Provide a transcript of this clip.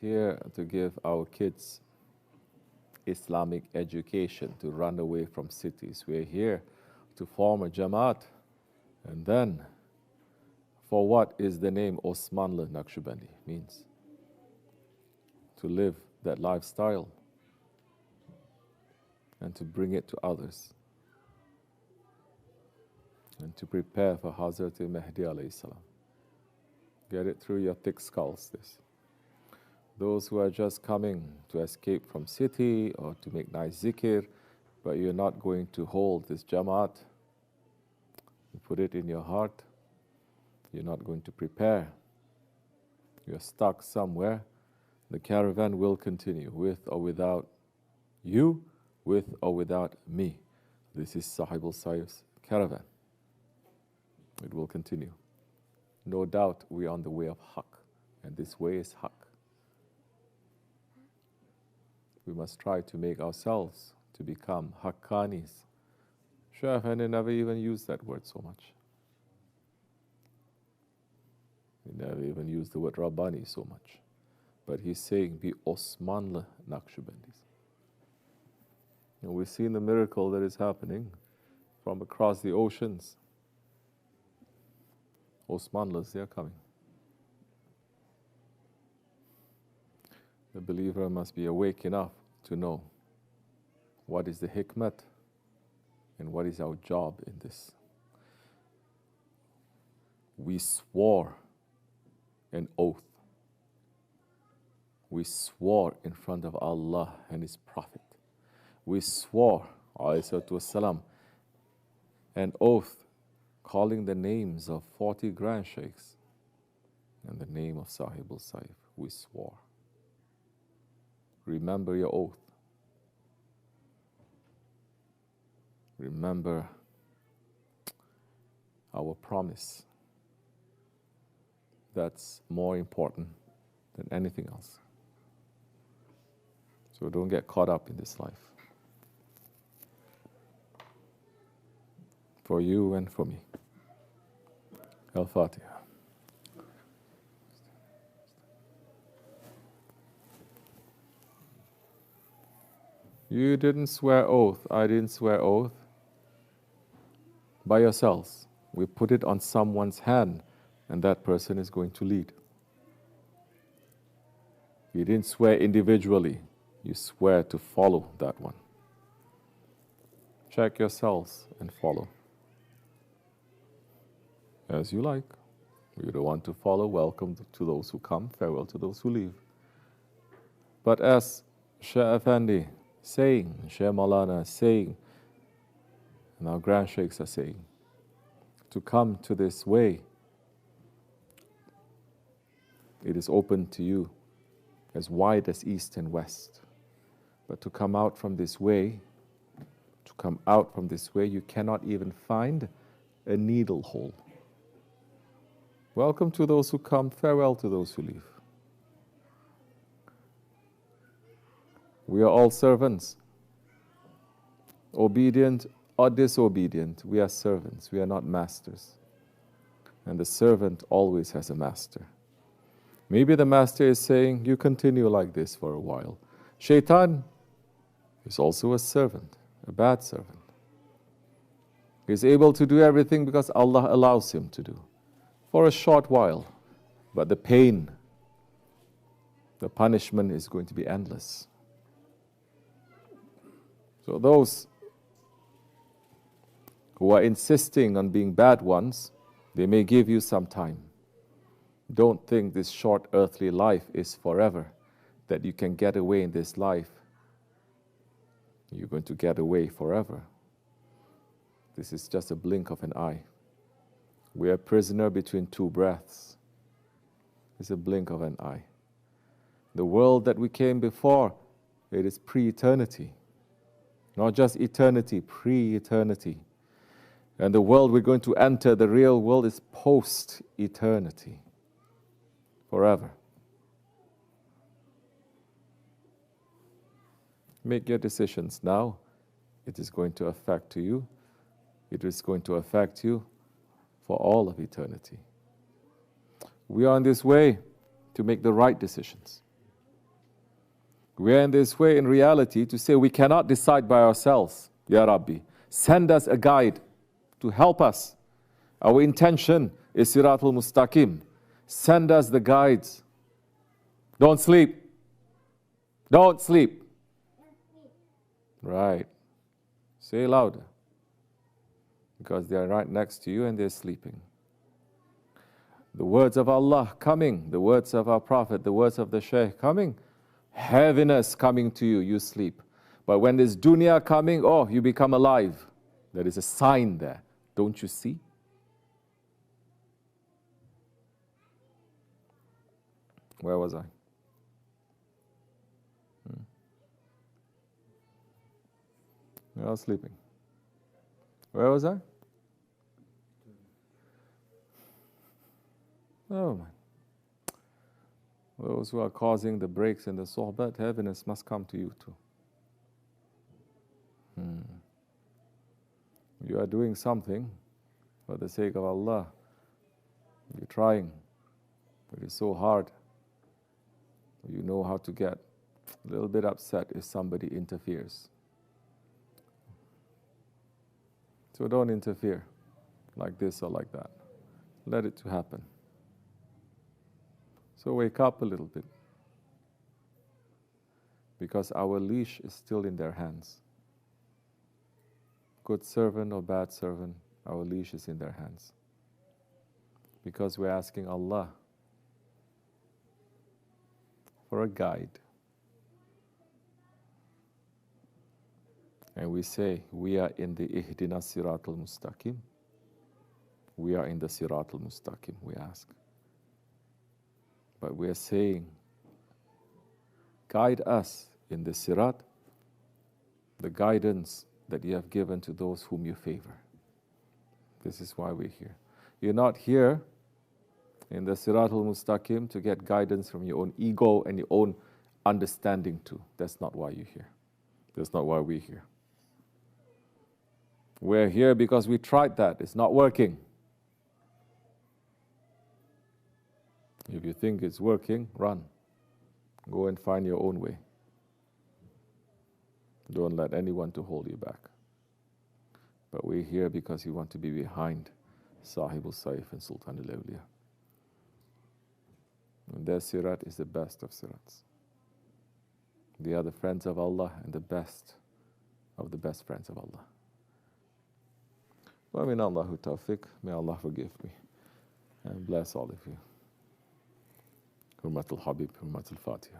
here to give our kids Islamic education, to run away from cities. We're here to form a jamat. And then, for what is the name Osmanli Naksibendi means? To live that lifestyle and to bring it to others. And to prepare for Hz Mehdi AS. Get it through your thick skulls, this. Those who are just coming to escape from city or to make nice zikr, but you're not going to hold this jamat, you put it in your heart, you're not going to prepare, you're stuck somewhere, the caravan will continue with or without you, with or without me. This is SahibulSaif's caravan. It will continue. No doubt we are on the way of Haqq, and this way is Haqq. We must try to make ourselves to become Hakkanis. Shaykh Effendi never even used that word so much. He never even used the word Rabbani so much. But he's saying, be Osmanli Naqshbandis. And we've seen the miracle that is happening from across the oceans. Osmanlis, they are coming. The believer must be awake enough to know what is the hikmat and what is our job in this. We swore an oath. We swore in front of Allah and His Prophet. We swore, ﷺ, an oath calling the names of 40 grand sheikhs and the name of Sahibul Saif. We swore. Remember your oath. Remember our promise. That's more important than anything else. So don't get caught up in this life. For you and for me. Al-Fatiha. You didn't swear oath, I didn't swear oath. By yourselves. We put it on someone's hand, and that person is going to lead. You didn't swear individually, you swear to follow that one. Check yourselves and follow. As you like. You don't want to follow, welcome to those who come, farewell to those who leave. But as Shaykh Effendi saying, Shaykh Maulana saying, and our grand sheikhs are saying, to come to this way, it is open to you as wide as east and west. But to come out from this way, you cannot even find a needle hole. Welcome to those who come, farewell to those who leave. We are all servants. Obedient or disobedient, we are servants, we are not masters. And the servant always has a master. Maybe the master is saying, you continue like this for a while. Shaitan is also a servant, a bad servant. He is able to do everything because Allah allows him to do. For a short while, but the pain, the punishment is going to be endless. So those who are insisting on being bad ones, they may give you some time. Don't think this short earthly life is forever, that you can get away in this life. You're going to get away forever. This is just a blink of an eye. We are a prisoner between two breaths. It's a blink of an eye. The world that we came before, it is pre-eternity. Not just eternity, pre-eternity. And the world we're going to enter, the real world, is post-eternity. Forever. Make your decisions now. It is going to affect you. It is going to affect you for all of eternity. We are on this way to make the right decisions. We are in this way in reality to say we cannot decide by ourselves. Ya Rabbi, send us a guide to help us. Our intention is Siratul Mustaqim. Send us the guides. Don't sleep. Don't sleep. Right. Say louder. Because they are right next to you and they're sleeping. The words of Allah coming, the words of our Prophet, the words of the Shaykh coming, heaviness coming to you, you sleep. But when there's dunya coming, oh, you become alive. There is a sign there. Don't you see? Where was I? I was sleeping. Where was I? Oh, man. Those who are causing the breaks in the sohbet, heaviness must come to you too. You are doing something for the sake of Allah. You're trying, but it's so hard. You know how to get a little bit upset if somebody interferes. So don't interfere like this or like that. Let it to happen. So wake up a little bit, because our leash is still in their hands. Good servant or bad servant, our leash is in their hands. Because we're asking Allah for a guide. And we say, we are in the Ihdina Siratul Mustaqim. We are in the Siratul Mustaqim, we ask. But we are saying, guide us in the Sirat, the guidance that you have given to those whom you favor. This is why we're here. You're not here in the Siratul Mustaqim to get guidance from your own ego and your own understanding too. That's not why you're here. That's not why we're here. We're here because we tried that. It's not working. If you think it's working, run. Go and find your own way. Don't let anyone to hold you back. But we're here because we want to be behind Sahibul Saif and Sultan al-Awliya. And their sirat is the best of sirats. They are the friends of Allah and the best of the best friends of Allah. Wa min Allahu tawfiq. May Allah forgive me and bless all of you. Hurmatul Habib, Hurmatul Fatiha.